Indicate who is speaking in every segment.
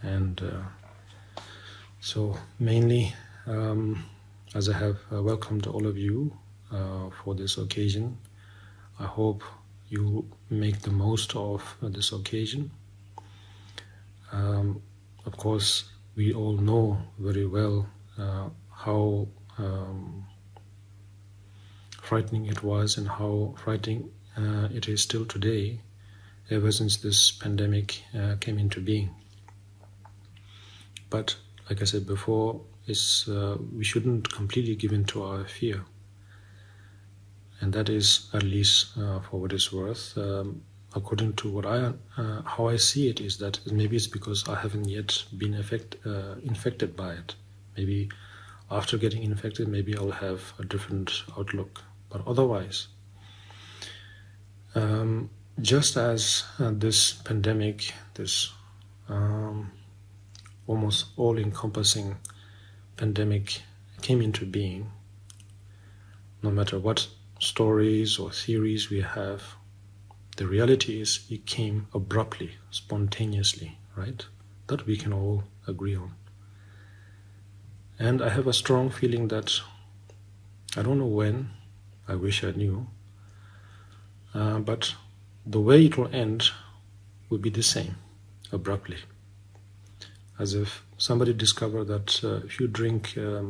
Speaker 1: And so mainly, as I have welcomed all of you for this occasion, I hope you make the most of this occasion. Of course, we all know very well how frightening it was and how frightening it is still today, ever since this pandemic came into being. But like I said before, we shouldn't completely give in to our fear. And that is, at least for what it's worth, according to how I see it, is that maybe it's because I haven't yet been infected by it. Maybe after getting infected, maybe I'll have a different outlook. But otherwise, just as this pandemic, this almost all-encompassing pandemic came into being, no matter what stories or theories we have, the reality is it came abruptly, spontaneously, right? That we can all agree on. And I have a strong feeling that, I don't know when, I wish I knew, but the way it will end will be the same, abruptly. As if somebody discovered that if you drink a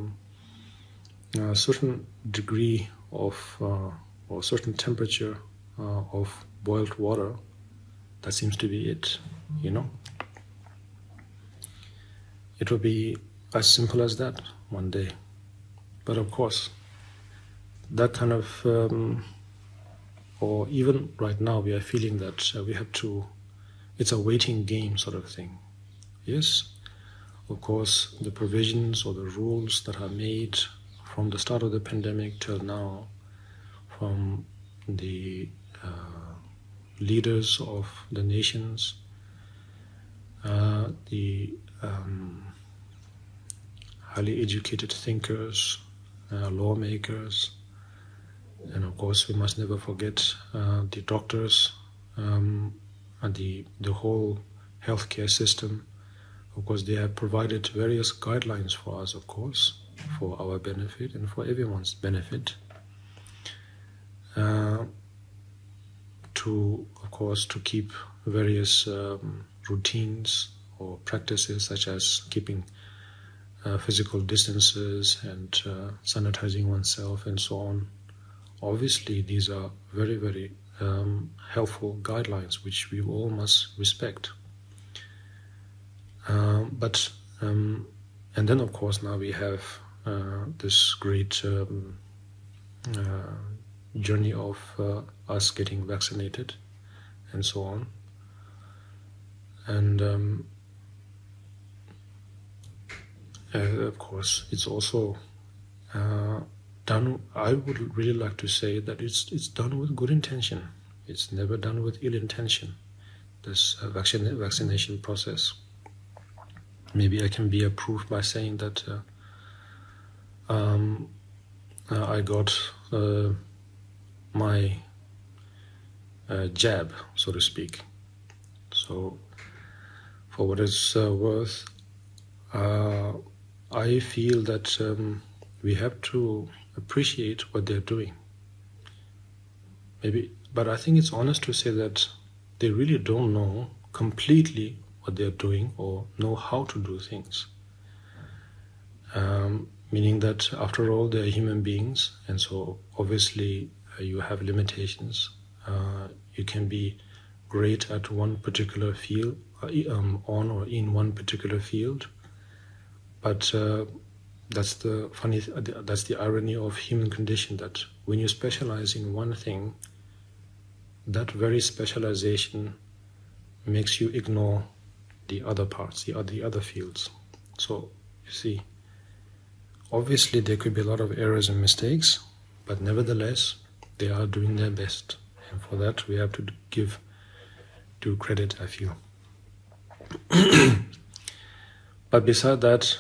Speaker 1: certain degree of or certain temperature of boiled water, that seems to be it, you know. It will be as simple as that one day. But of course, that kind of, or even right now, we are feeling that we have to, it's a waiting game sort of thing. Yes, of course, the provisions or the rules that are made from the start of the pandemic till now, from the leaders of the nations, the highly educated thinkers, lawmakers, and of course we must never forget the doctors and the whole healthcare system. Of course, they have provided various guidelines for us, of course, for our benefit and for everyone's benefit. To keep various routines or practices such as keeping physical distances and sanitizing oneself and so on. Obviously, these are very, very helpful guidelines which we all must respect. And then of course now we have this great journey of us getting vaccinated and so on. And of course it's also done, I would really like to say that it's done with good intention. It's never done with ill intention, this vaccination process. Maybe I can be a proof by saying that I got my jab, so to speak. So, for what it's worth, I feel that we have to appreciate what they're doing. Maybe, but I think it's honest to say that they really don't know completely what they're doing or know how to do things. Meaning that after all, they're human beings, and so obviously you have limitations. You can be great at one particular field, on or in one particular field, but that's the irony of human condition, that when you specialize in one thing, that very specialization makes you ignore the other parts, the other fields. So you see, obviously there could be a lot of errors and mistakes, but nevertheless they are doing their best, and for that we have to give due credit, I feel. But beside that,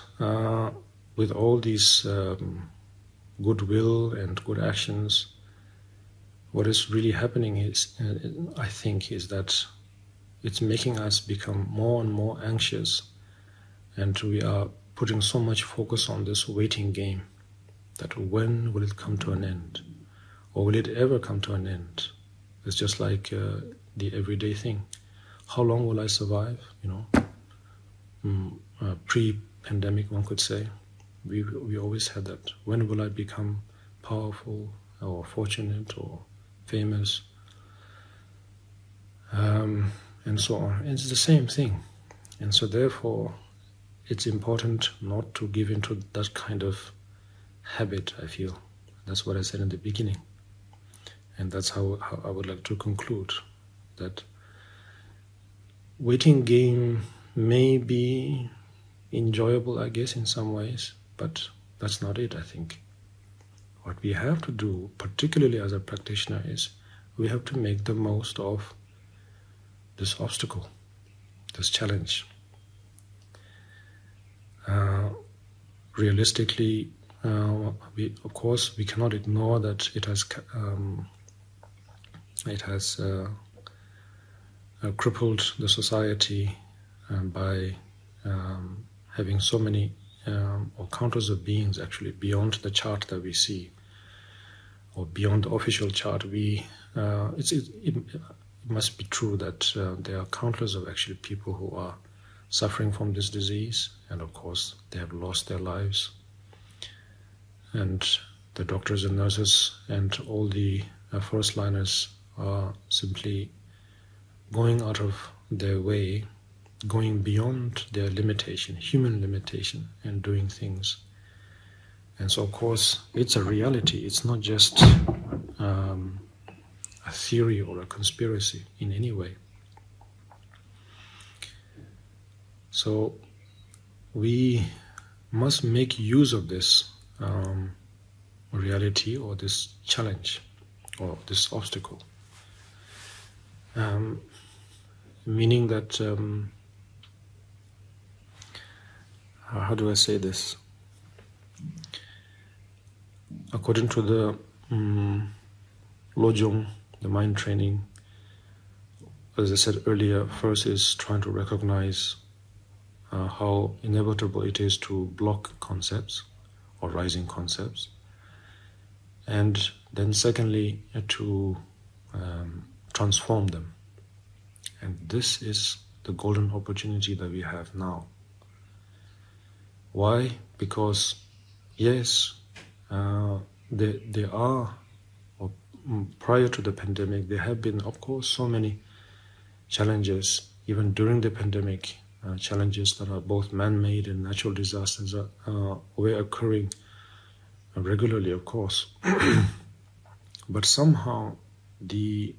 Speaker 1: with all these goodwill and good actions, what is really happening is, I think, is that it's making us become more and more anxious And we are putting so much focus on this waiting game, that when will it come to an end? Or will it ever come to an end? It's just like the everyday thing. How long will I survive? Pre-pandemic, one could say, we always had that. When will I become powerful or fortunate or famous? And so on. And it's the same thing. And so therefore, it's important not to give into that kind of habit, I feel. That's what I said in the beginning. And that's how I would like to conclude, that waiting game may be enjoyable, I guess, in some ways, but that's not it, I think. What we have to do, particularly as a practitioner, is we have to make the most of this obstacle, this challenge. Realistically, of course, we cannot ignore that it has crippled the society by having so many or countless of beings actually beyond the chart that we see, or beyond the official chart. It must be true that there are countless of actually people who are suffering from this disease, and of course they have lost their lives. And the doctors and nurses and all the first liners are simply going out of their way, going beyond their limitation, human limitation, and doing things. And so of course it's a reality. It's not just a theory or a conspiracy in any way. So we must make use of this reality, or this challenge, or this obstacle. Meaning that, how do I say this? According to the Lojong, the mind training, as I said earlier, first is trying to recognize how inevitable it is to block concepts or rising concepts, and then secondly to transform them. And this is the golden opportunity that we have now. Why? Because yes, there are, or prior to the pandemic, there have been, of course, so many challenges, even during the pandemic, challenges that are both man-made and natural disasters were occurring regularly, of course. But somehow the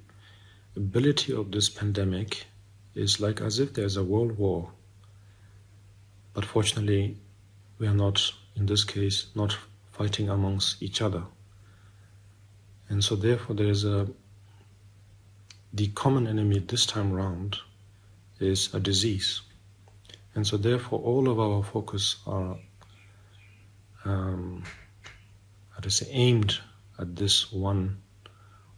Speaker 1: ability of this pandemic is like as if there's a world war. But fortunately, we are not, in this case, not fighting amongst each other. And so therefore there is the common enemy this time round is a disease. And so therefore all of our focus are aimed at this one,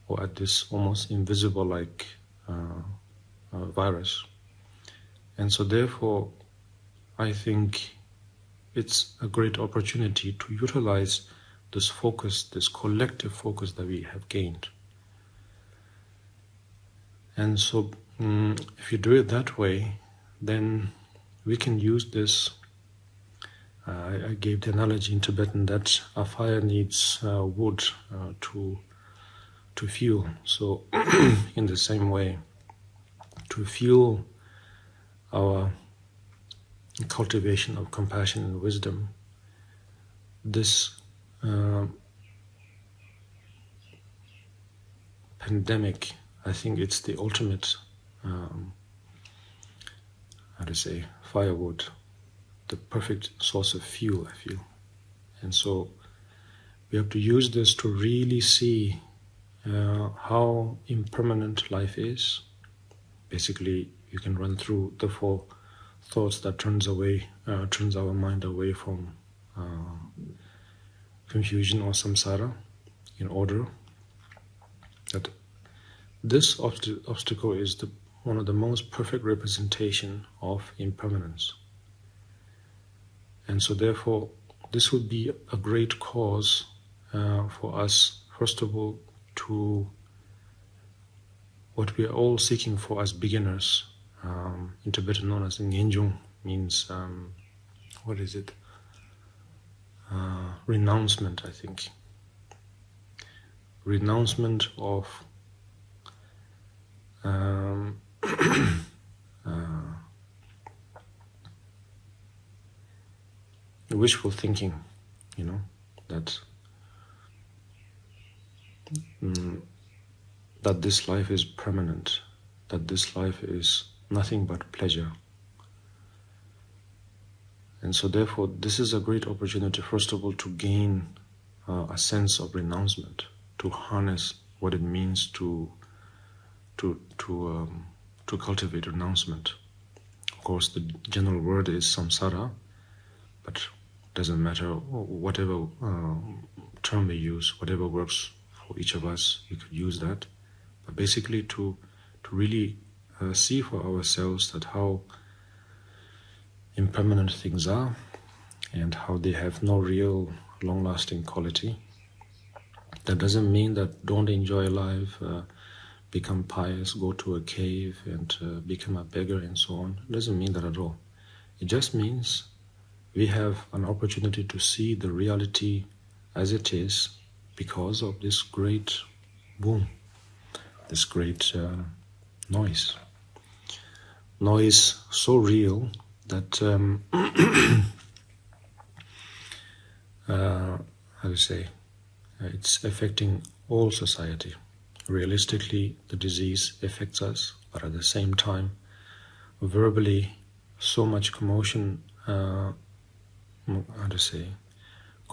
Speaker 1: or at this almost invisible like virus. And so therefore I think it's a great opportunity to utilize this focus, this collective focus that we have gained. And so if you do it that way, then we can use this. I gave the analogy in Tibetan that a fire needs wood to fuel. So in the same way, to fuel our cultivation of compassion and wisdom, this pandemic, I think it's the ultimate firewood, the perfect source of fuel, I feel. And so we have to use this to really see how impermanent life is. Basically, you can run through the 4 thoughts that turns our mind away from confusion or samsara, in order. That this obstacle is one of the most perfect representation of impermanence. And so therefore, this would be a great cause for us, first of all, to what we are all seeking for as beginners, in Tibetan known as Ngenjung, means, what is it? Renouncement, I think. Renouncement of wishful thinking, that this life is permanent, that this life is nothing but pleasure. And so therefore, this is a great opportunity, first of all, to gain a sense of renouncement, to harness what it means to cultivate renouncement. Of course, the general word is samsara, but it doesn't matter whatever term we use, whatever works for each of us, we could use that. But basically to really see for ourselves that how impermanent things are and how they have no real long-lasting quality. That doesn't mean that don't enjoy life, become pious, go to a cave and become a beggar and so on. It doesn't mean that at all. It just means we have an opportunity to see the reality as it is because of this great boom, this great noise. Noise so real that, how to say, it's affecting all society. Realistically, the disease affects us, but at the same time, verbally, so much commotion, how to say,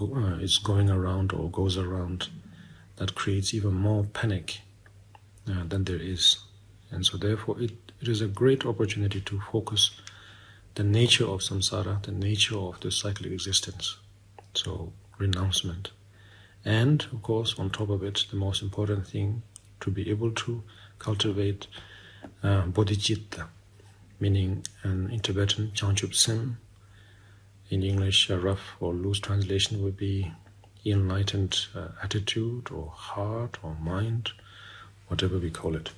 Speaker 1: it's going around or goes around that creates even more panic than there is. And so therefore, it is a great opportunity to focus the nature of samsara, the nature of the cyclic existence. So, renouncement. And, of course, on top of it, the most important thing, to be able to cultivate Bodhichitta, meaning in Tibetan, Changchup Sem. In English, a rough or loose translation would be enlightened attitude or heart or mind, whatever we call it.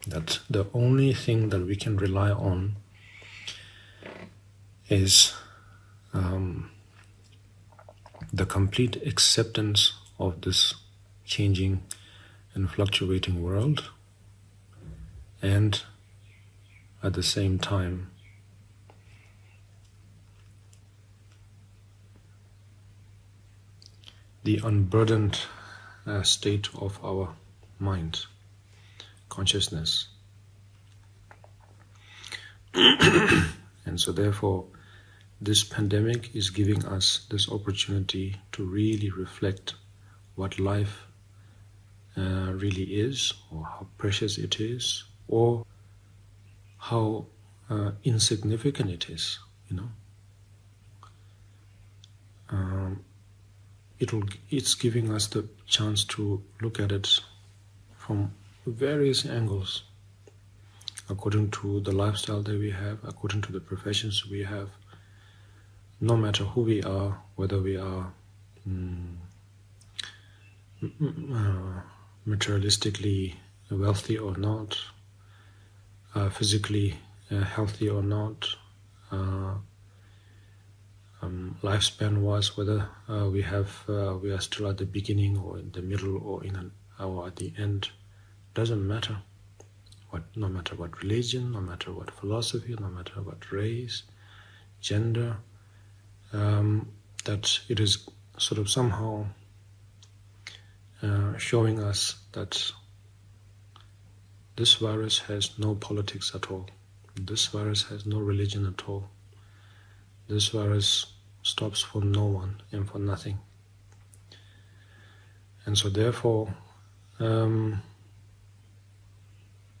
Speaker 1: That the only thing that we can rely on is the complete acceptance of this changing and fluctuating world, and at the same time the unburdened state of our mind, consciousness. And so therefore, this pandemic is giving us this opportunity to really reflect what life really is, or how precious it is, or how insignificant it is, It's giving us the chance to look at it from various angles, according to the lifestyle that we have, according to the professions we have, no matter who we are, whether we are materialistically wealthy or not, physically healthy or not, lifespan-wise, whether we are still at the beginning or in the middle or or at the end, doesn't matter. No matter what religion, no matter what philosophy, no matter what race, gender, that it is sort of somehow showing us that this virus has no politics at all. This virus has no religion at all. This virus stops for no one and for nothing. And so therefore, you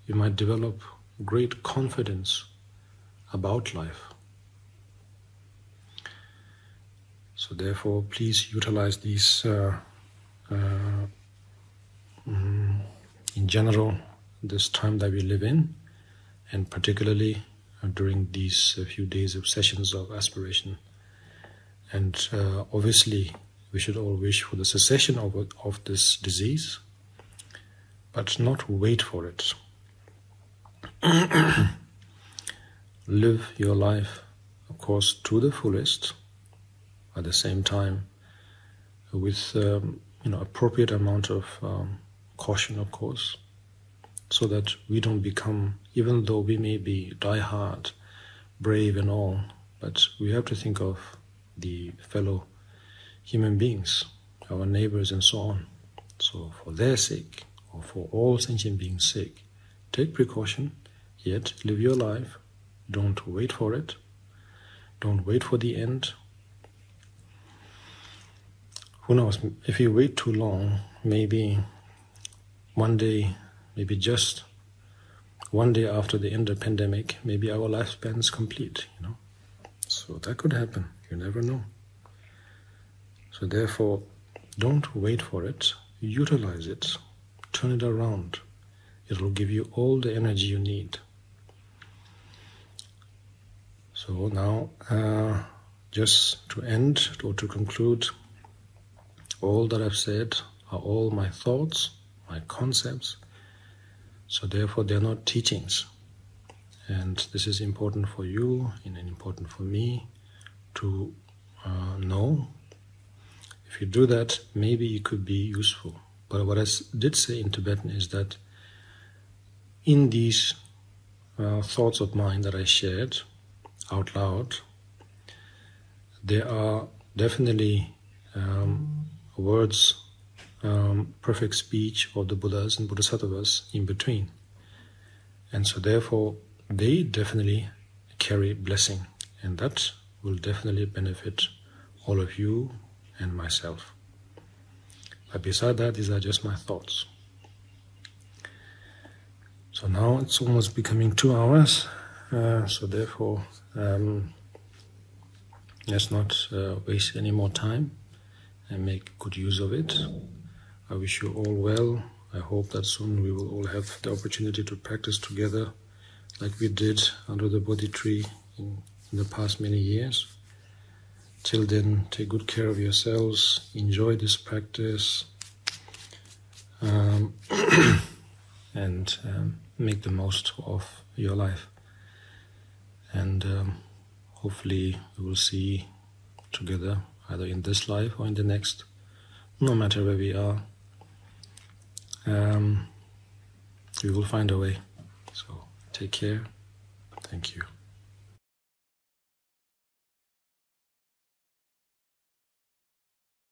Speaker 1: might develop great confidence about life. So therefore, please utilize these, in general, this time that we live in, and particularly during these few days of sessions of aspiration. And obviously, we should all wish for the cessation of this disease, but not wait for it. Live your life, of course, to the fullest, at the same time, with appropriate amount of caution, of course, so that we don't become, even though we may be die-hard, brave and all, but we have to think of the fellow human beings, our neighbors and so on. So for their sake, or for all sentient beings' sake, take precaution, yet live your life. Don't wait for it. Don't wait for the end. Who knows, if you wait too long, maybe one day, maybe just one day after the end of the pandemic, maybe our lifespan is complete, So that could happen. You never know. So therefore, don't wait for it. Utilize it. Turn it around. It will give you all the energy you need. So now, just to end or to conclude, all that I've said are all my thoughts, my concepts. So therefore, they're not teachings. And this is important for you and important for me to know. If you do that, maybe it could be useful. But what I did say in Tibetan is that in these thoughts of mine that I shared out loud, there are definitely words, perfect speech of the Buddhas and Bodhisattvas in between. And so therefore, they definitely carry blessing, and that will definitely benefit all of you and myself. But beside that, these are just my thoughts. So now it's almost becoming 2 hours, so therefore let's not waste any more time and make good use of it. I wish you all well. I hope that soon we will all have the opportunity to practice together like we did under the Bodhi tree in the past many years. Till then, take good care of yourselves, enjoy this practice, and make the most of your life. And hopefully we will see together either in this life or in the next, no matter where we are. We will find a way. So take care. Thank you.